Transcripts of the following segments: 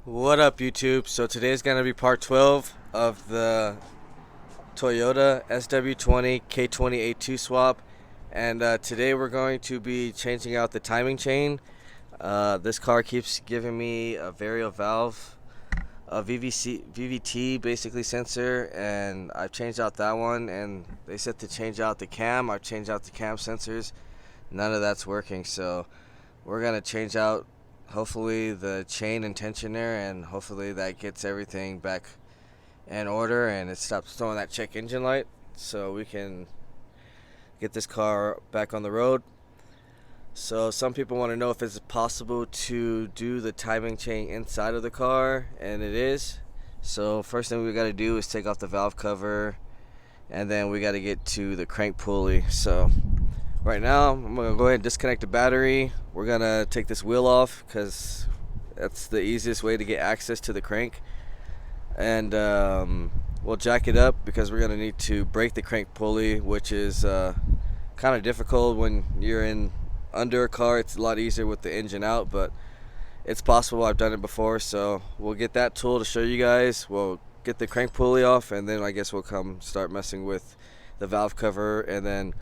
What up, YouTube? So today's gonna be part 12 of the Toyota sw20 k20a2 swap, and today we're going to be changing out the timing chain. This car keeps giving me a variable valve, a VVT basically sensor, and I've changed out that one. And they said to change out the cam. I've changed out the cam sensors. None of that's working, so we're gonna change out hopefully the chain and tensioner, and hopefully that gets everything back in order and it stops throwing that check engine light, so we can get this car back on the road. So some people want to know if it's possible to do the timing chain inside of the car, and it is. So first thing we got to do is take off the valve cover, and then we got to get to the crank pulley. So right now I'm gonna go ahead and disconnect the battery. We're gonna take this wheel off because that's the easiest way to get access to the crank, and we'll jack it up because we're gonna need to break the crank pulley, which is kind of difficult when you're in under a car. It's a lot easier with the engine out, but it's possible. I've done it before, so we'll get that tool to show you guys. We'll get the crank pulley off, and then I guess we'll come start messing with the valve cover. And then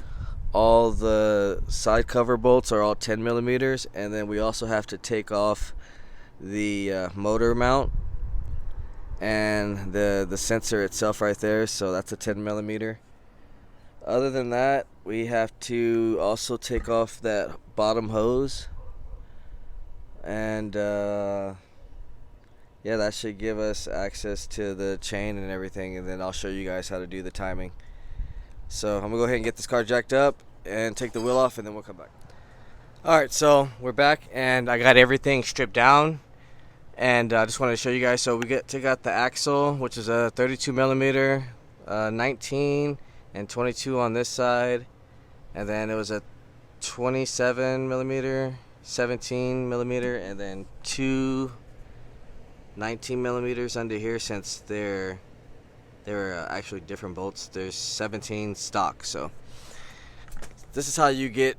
all the side cover bolts are all 10 millimeters, and then we also have to take off the motor mount and the sensor itself right there, so that's a 10 millimeter. Other than that, we have to also take off that bottom hose, and yeah, that should give us access to the chain and everything, and then I'll show you guys how to do the timing. So I'm gonna go ahead and get this car jacked up and take the wheel off, and then we'll come back. Alright, so we're back and I got everything stripped down, and I just wanted to show you guys. So we take out the axle, which is a 32 millimeter, 19 and 22 on this side, and then it was a 27 millimeter, 17 millimeter, and then two 19 millimeters under here. Since they're actually different bolts, there's 17 stock. So this is how you get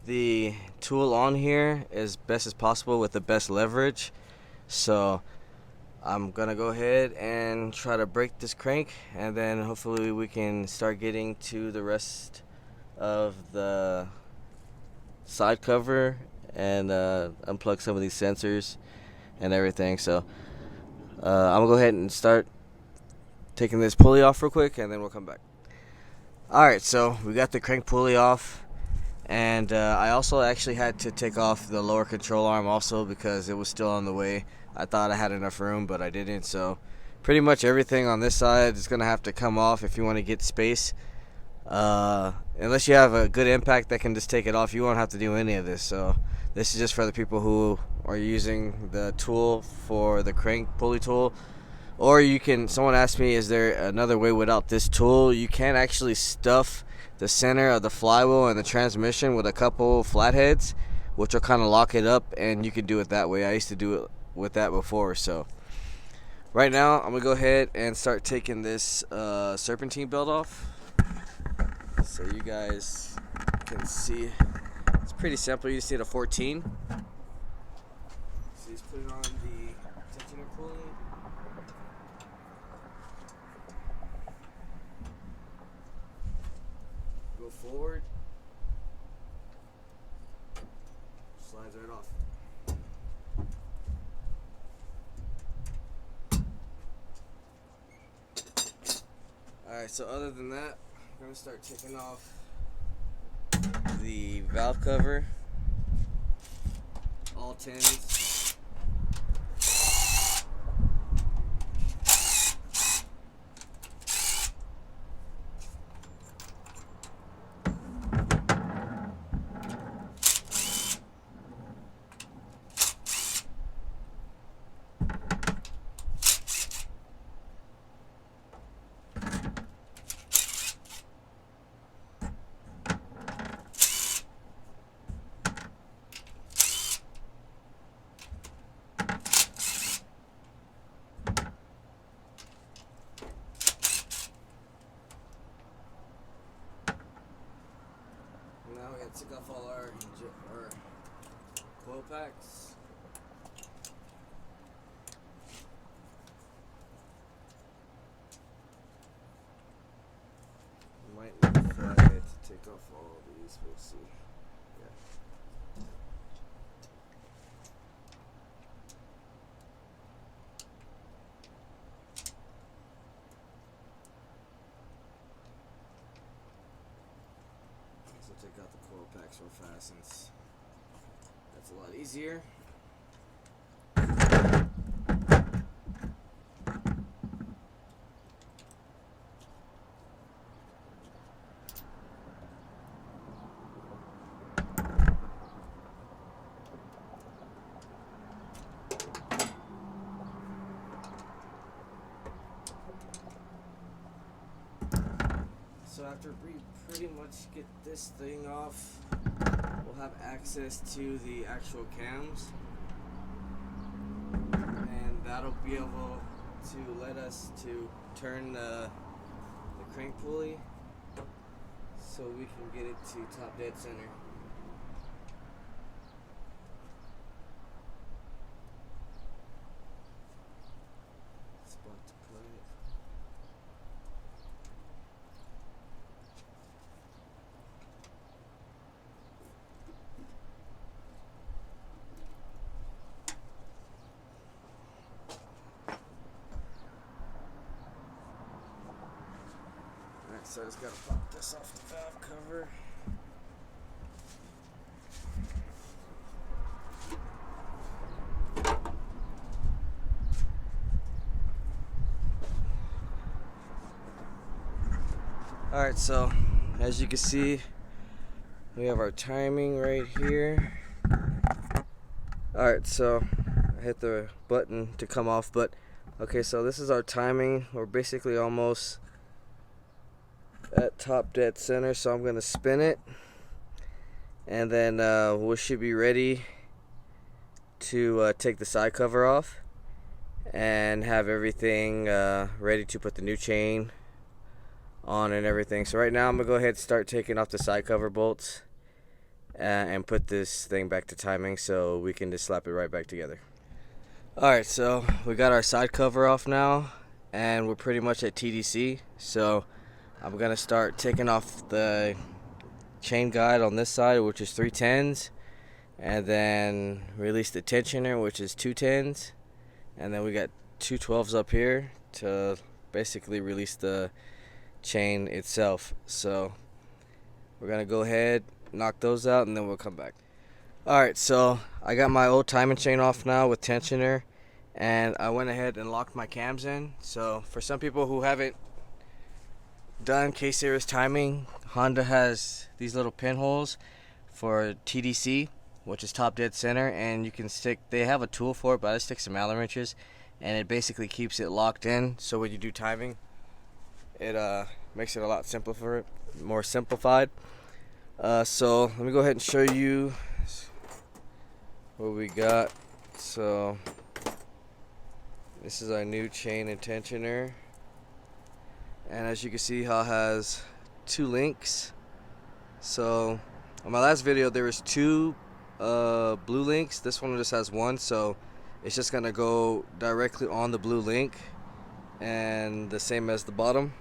the tool on here as best as possible with the best leverage. So I'm gonna go ahead and try to break this crank, and then hopefully we can start getting to the rest of the side cover and unplug some of these sensors and everything. So I'm gonna go ahead and start taking this pulley off real quick, and then we'll come back. Alright, so we got the crank pulley off, and I also actually had to take off the lower control arm also because it was still on the way. I thought I had enough room, but I didn't. So pretty much everything on this side is gonna have to come off if you want to get space. Unless you have a good impact that can just take it off, you won't have to do any of this. So this is just for the people who are using the tool for the crank pulley tool. Or you can, someone asked me, is there another way without this tool? You can actually stuff the center of the flywheel and the transmission with a couple flatheads, which will kind of lock it up, and you can do it that way. I used to do it with that before. So right now I'm gonna go ahead and start taking this serpentine belt off, so you guys can see. It's pretty simple. You just need a 14. So just put it on the tensioner pulley. Go forward. Slides right off. Alright, so other than that, I'm going to start taking off the valve cover, all 10s. Now we got to take off all our coil packs. take out the coil packs real fast since that's a lot easier. So after we pretty much get this thing off, we'll have access to the actual cams, and that'll be able to let us to turn the crank pulley so we can get it to top dead center. Spot to put it. So I just gotta pop this off the valve cover. Alright, so as you can see, we have our timing right here. Alright, so I hit the button to come off, but okay, so this is our timing. We're basically almost at top dead center, so I'm gonna spin it, and then we should be ready to take the side cover off and have everything ready to put the new chain on and everything. So right now I'm gonna go ahead and start taking off the side cover bolts and put this thing back to timing so we can just slap it right back together. Alright, so we got our side cover off now and we're pretty much at TDC, so I'm gonna start taking off the chain guide on this side, which is 310s, and then release the tensioner, which is 210s, and then we got 212s up here to basically release the chain itself. So we're gonna go ahead, knock those out, and then we'll come back. Alright, so I got my old timing chain off now with tensioner, and I went ahead and locked my cams in. So for some people who haven't done K-Series timing, Honda has these little pinholes for TDC, which is top dead center, and you can stick, they have a tool for it, but I stick some Allen wrenches and it basically keeps it locked in, so when you do timing it makes it a lot simpler, more simplified. So let me go ahead and show you what we got. So this is our new chain and tensioner. And as you can see, how it has 2 links. So on my last video there was 2 blue links. This one just has 1, so it's just gonna go directly on the blue link, and the same as the bottom,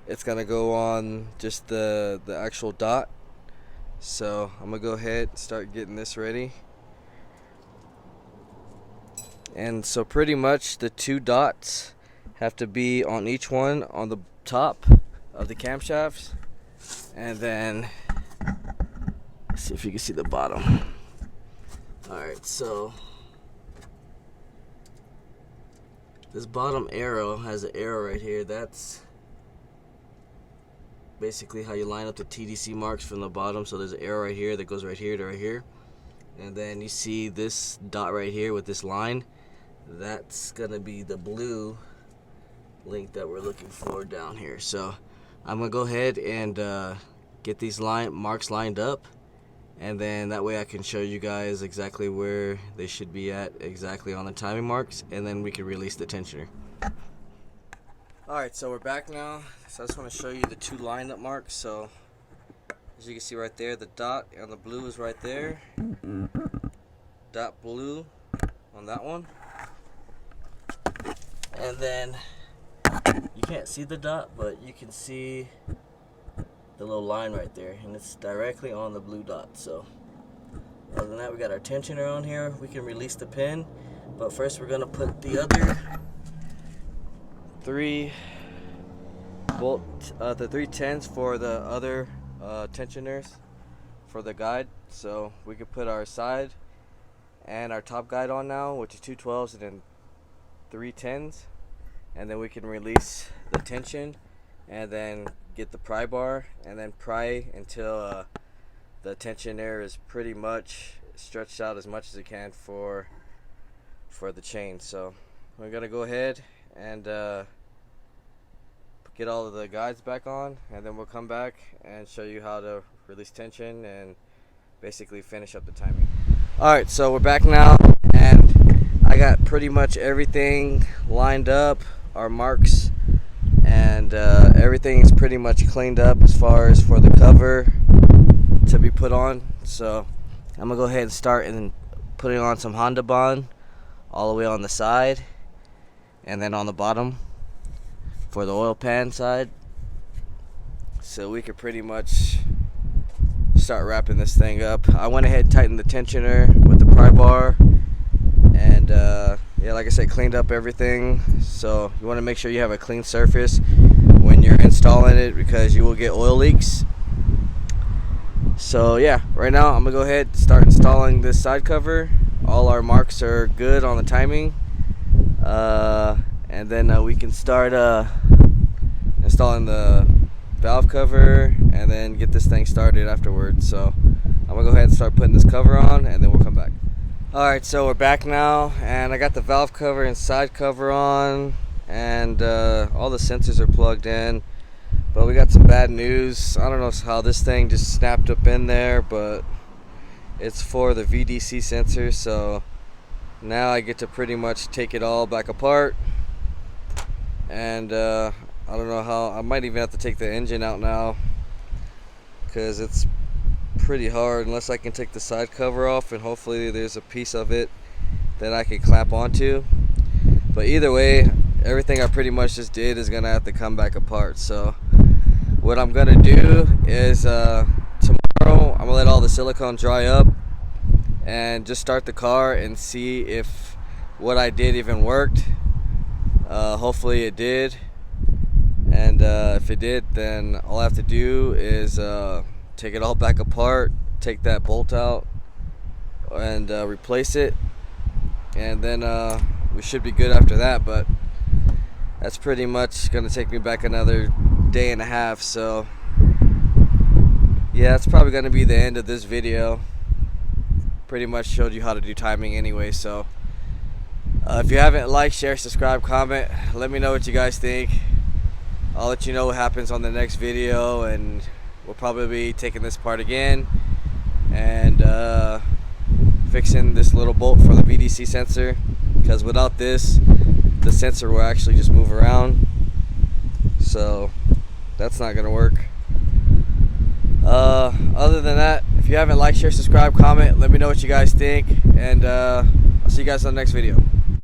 it's gonna go on just the actual dot. So I'm gonna go ahead and start getting this ready. And so pretty much the 2 dots have to be on each one on the top of the camshafts, and then let's see if you can see the bottom. Alright, so this bottom arrow has an arrow right here. That's basically how you line up the TDC marks from the bottom. So there's an arrow right here that goes right here to right here, and then you see this dot right here with this line. That's gonna be the blue link that we're looking for down here. So I'm gonna go ahead and get these marks lined up, and then that way I can show you guys exactly where they should be at exactly on the timing marks, and then we can release the tensioner. Alright, so we're back now. So I just want to show you the 2 lineup marks. So as you can see right there, the dot on the blue is right there. Dot blue on that one. And then you can't see the dot, but you can see the little line right there, and it's directly on the blue dot. So other than that, we got our tensioner on here. We can release the pin, but first we're gonna put the other 3 bolt, the 310s for the other tensioners for the guide. So we could put our side and our top guide on now, which is 212s and then 310s, and then we can release the tension and then get the pry bar and then pry until the tension there is pretty much stretched out as much as it can for the chain. So we're gonna go ahead and get all of the guides back on, and then we'll come back and show you how to release tension and basically finish up the timing. Alright, so we're back now, and I got pretty much everything lined up, our marks, and everything is pretty much cleaned up as far as for the cover to be put on. So I'm gonna go ahead and start and putting on some Honda Bond all the way on the side and then on the bottom for the oil pan side, so we could pretty much start wrapping this thing up. I went ahead and tightened the tensioner with the pry bar, and yeah, like I said, cleaned up everything. So you want to make sure you have a clean surface when you're installing it, because you will get oil leaks. So yeah, right now I'm gonna go ahead and start installing this side cover. All our marks are good on the timing, and then we can start installing the valve cover and then get this thing started afterwards. So I'm gonna go ahead and start putting this cover on, and then we'll come back. Alright, so we're back now, and I got the valve cover and side cover on, and all the sensors are plugged in. But we got some bad news. I don't know how this thing just snapped up in there, but it's for the VDC sensor. So now I get to pretty much take it all back apart, and I don't know how. I might even have to take the engine out now, because it's pretty hard, unless I can take the side cover off, and hopefully there's a piece of it that I can clamp onto. But either way, everything I pretty much just did is gonna have to come back apart. So what I'm gonna do is tomorrow I'm gonna let all the silicone dry up and just start the car and see if what I did even worked. Hopefully it did, and if it did, then all I have to do is take it all back apart, take that bolt out, and replace it, and then we should be good after that. But that's pretty much gonna take me back another day and a half. So yeah, that's probably gonna be the end of this video. Pretty much showed you how to do timing anyway. So if you haven't liked, share, subscribe, comment, let me know what you guys think. I'll let you know what happens on the next video, and we'll probably be taking this part again and fixing this little bolt for the VDC sensor, because without this, the sensor will actually just move around. So that's not gonna work. Other than that, if you haven't liked, share, subscribe, comment, let me know what you guys think, and I'll see you guys on the next video.